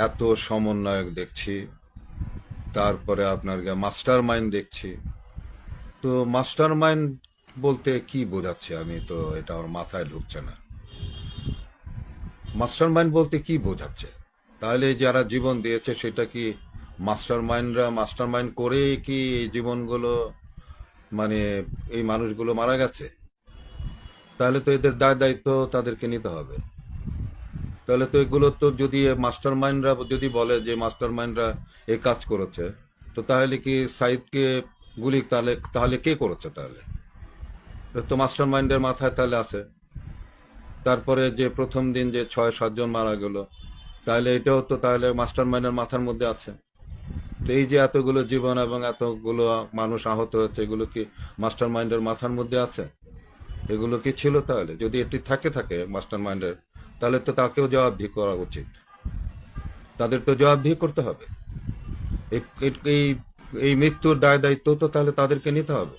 এত সমন্বয়ক দেখছি, তারপরে আপনার মাস্টার মাইন্ড দেখছি। তো মাস্টার মাইন্ড বলতে কি বোঝাচ্ছে, আমি তো এটা আমার মাথায় ঢুকছে না। মাস্টার মাইন্ড বলতে কি বোঝাচ্ছে? তাহলে যারা জীবন দিয়েছে সেটা কি মাস্টার মাইন্ড করে কি এই জীবনগুলো, মানে এই মানুষগুলো মারা গেছে? তাহলে তো এদের দায় দায়িত্ব তাদেরকে নিতে হবে। তাহলে তো এগুলো তো, যদি মাস্টার মাইন্ডরা যদি বলে যে মাস্টার মাইন্ডরা এই কাজ করেছে, তো তাহলে কি সাইদকে গুলি তাহলে তাহলে কে করেছে? তাহলে এটা তো মাস্টার মাইন্ডের মাথায় তাহলে আছে। তারপরে যে প্রথম দিন যে 6-7 জন মারা গেল, তাহলে এটাও তো তাহলে মাস্টার মাইন্ডের মাথার মধ্যে আছে। তো এই যে এতগুলো জীবন এবং এতগুলো মানুষ আহত হয়েছে, এগুলো কি মাস্টার মাইন্ডের মাথার মধ্যে আছে? এগুলো কি ছিল? তাহলে যদি এটি থাকে মাস্টার মাইন্ডের, তাহলে তো তাকেও জবাবদিহি করা উচিত। তাদের তো জবাবদিহি করতে হবে। এই এই এই মৃত্যুর দায় দায়িত্ব তো তাহলে তাদেরকে নিতে হবে।